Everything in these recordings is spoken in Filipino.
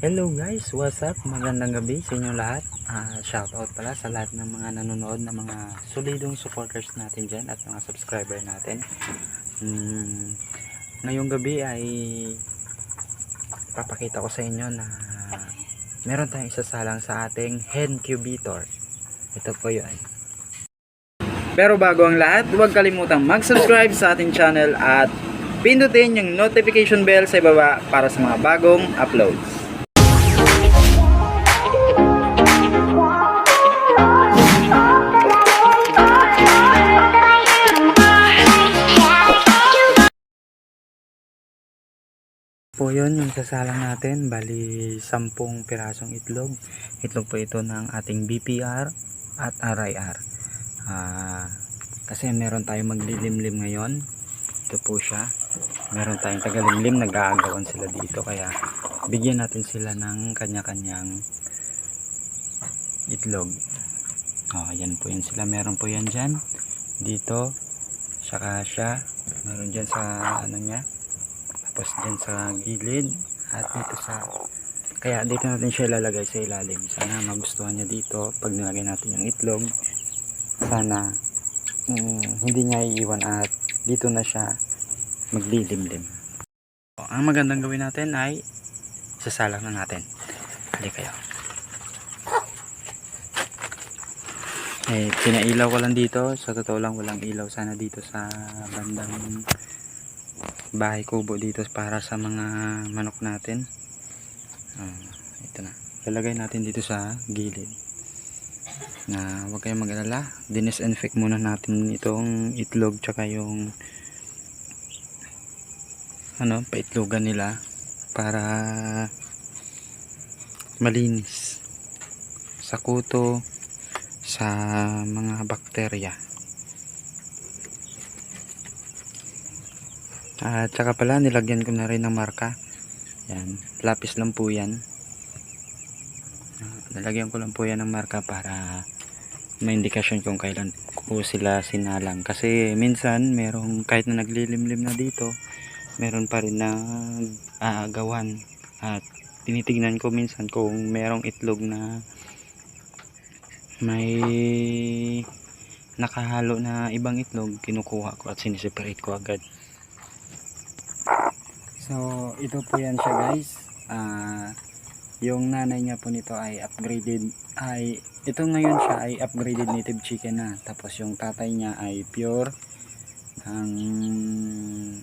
Hello guys, what's up? Magandang gabi sa inyo lahat. Shoutout pala sa lahat ng mga nanonood na mga solidong supporters natin dyan at mga subscriber natin. Ngayong gabi ay papakita ko sa inyo na meron tayong isasalang sa ating hen incubator. Ito po yun. Pero bago ang lahat, huwag kalimutang mag-subscribe sa ating channel at pindutin yung notification bell sa ibaba para sa mga bagong uploads. Po yun yung sasalang natin, bali 10 pirasong itlog po ito ng ating BPR at RIR. Kasi meron tayong maglilimlim ngayon, ito po siya, meron tayong tagalimlim, nag-aagawan sila dito, kaya bigyan natin sila ng kanya-kanyang itlog. Yan po yun sila, meron po yan dyan dito, saka siya meron dyan sa ano nya, tapos dyan sa gilid at dito sa, kaya dito natin siya ilalagay sa ilalim. Sana magustuhan niya dito pag nilagay natin yung itlog. Sana hindi niya iiwan at dito na siya maglilimlim. Ang magandang gawin natin ay sasalang na natin. Hali kayo. Pinailaw ko lang dito, sa totoo lang walang ilaw sana dito sa bandang bahay kubo dito para sa mga manok natin. Ito na, lalagay natin dito sa gilid na huwag kayong mag-alala, dinisinfect muna natin itong itlog tsaka yung paitlogan nila para malinis sa kuto, sa mga bakterya. At saka pala nilagyan ko na rin ng marka. Yan, lapis lang po yan. Nalagyan ko lang po yan ng marka para may indikasyon kung kailan ko sila sinalang. Kasi minsan merong, kahit na naglilimlim na dito, meron pa rin na aagawan. At tinitignan ko minsan kung merong itlog na may nakahalo na ibang itlog, kinukuha ko at siniseparate ko agad. So ito po yan siya guys. Yung nanay niya po nito ay upgraded, ito ngayon siya ay upgraded native chicken na. Tapos yung tatay niya ay pure ang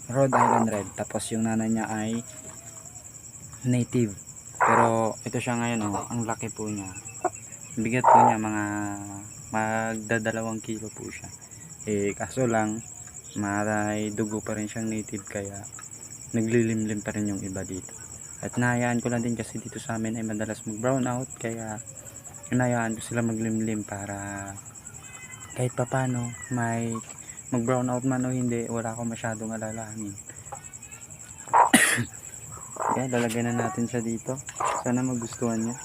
Rhode Island Red. Tapos yung nanay niya ay native. Pero ito siya ngayon, ang laki po niya. Bigat po niya, mga magdadalawang kilo po siya. Kaso lang may dugo pa rin siyang native, kaya naglilimlim pa rin yung iba dito. At nahayaan ko lang din kasi dito sa amin ay madalas mag brown out, kaya hinayaan ko sila maglimlim para kahit papano may mag brown out man o hindi, wala akong masyadong alalahanin. Kaya lalagyan na natin siya dito, sana magustuhan niya.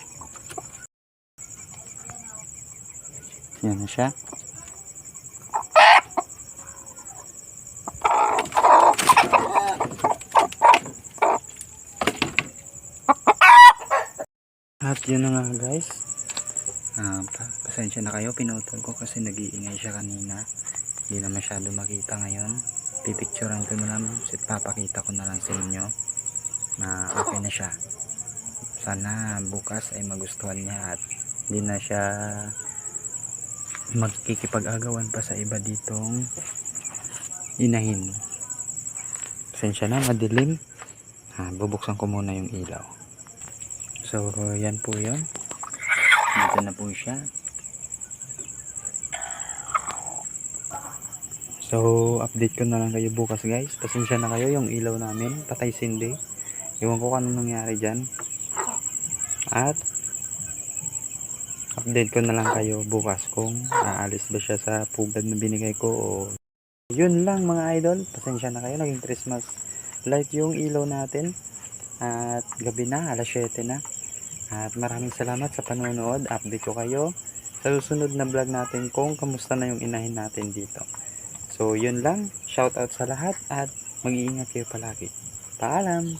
Yan na siya. At yun na nga guys, pasensya na kayo, pinutol ko kasi nag-iingay siya kanina, hindi na masyado makita ngayon. Pipicturean ko na lang, papakita ko na lang sa inyo na okay na siya. Sana bukas ay magustuhan niya at hindi na siya magkikipag-agawan pa sa iba ditong inahin. Pasensya na, madilim. Bubuksan ko muna yung ilaw. So yan po yun, dito na po siya. So update ko na lang kayo bukas guys. Pasensya na kayo, yung ilaw namin patay sindi, iwan ko kung anong nangyari dyan. At update ko na lang kayo bukas kung aalis ba siya sa pugad na binigay ko o... Yun lang mga idol, pasensya na kayo, naging Christmas light yung ilaw natin. At gabi na, alas 7 na. At maraming salamat sa panonood. Update ko kayo sa susunod na vlog natin kung kamusta na yung inahin natin dito. So yun lang, shout out sa lahat at mag-iingat kayo palagi. Paalam!